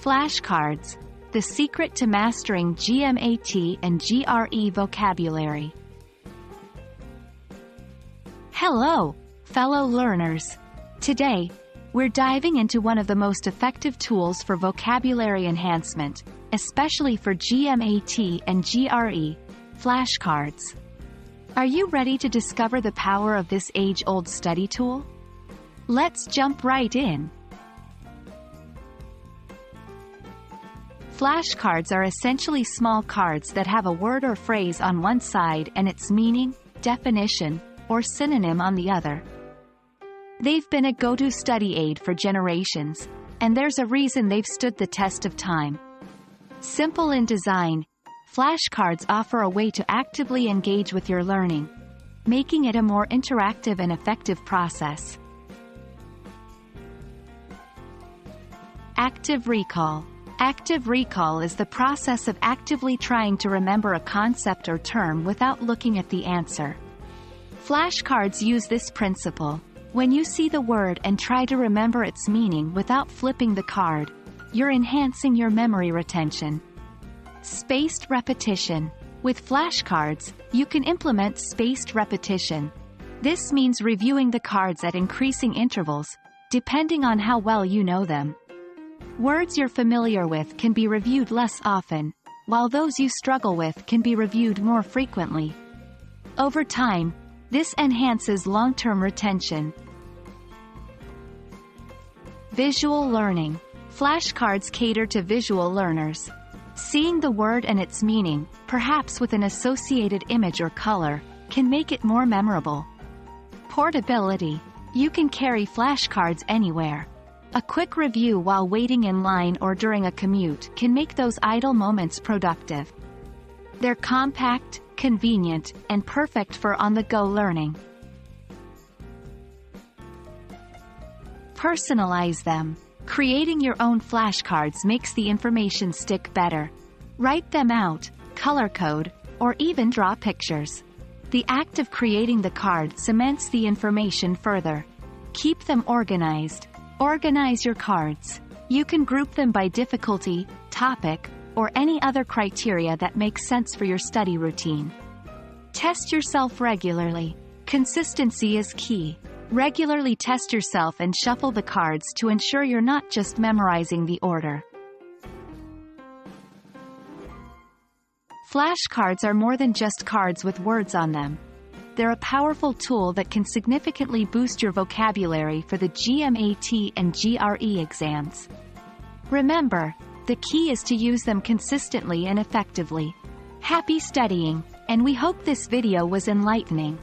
Flashcards, the secret to mastering GMAT and GRE vocabulary. Hello, fellow learners. Today, we're diving into one of the most effective tools for vocabulary enhancement, especially for GMAT and GRE, flashcards. Are you ready to discover the power of this age-old study tool? Let's jump right in. Flashcards are essentially small cards that have a word or phrase on one side and its meaning, definition, or synonym on the other. They've been a go-to study aid for generations, and there's a reason they've stood the test of time. Simple in design, flashcards offer a way to actively engage with your learning, making it a more interactive and effective process. Active recall. Active recall is the process of actively trying to remember a concept or term without looking at the answer. Flashcards use this principle. When you see the word and try to remember its meaning without flipping the card, you're enhancing your memory retention. Spaced repetition. With flashcards, you can implement spaced repetition. This means reviewing the cards at increasing intervals, depending on how well you know them. Words you're familiar with can be reviewed less often, while those you struggle with can be reviewed more frequently. Over time, this enhances long-term retention. Visual learning. Flashcards cater to visual learners. Seeing the word and its meaning, perhaps with an associated image or color, can make it more memorable. Portability. You can carry flashcards anywhere. A quick review while waiting in line or during a commute can make those idle moments productive. They're compact, convenient, and perfect for on-the-go learning. Personalize them. Creating your own flashcards makes the information stick better. Write them out, color code, or even draw pictures. The act of creating the card cements the information further. Keep them organized. Organize your cards. You can group them by difficulty, topic, or any other criteria that makes sense for your study routine. Test yourself regularly. Consistency is key. Regularly test yourself and shuffle the cards to ensure you're not just memorizing the order. Flashcards are more than just cards with words on them. They're a powerful tool that can significantly boost your vocabulary for the GMAT and GRE exams. Remember, the key is to use them consistently and effectively. Happy studying, and we hope this video was enlightening.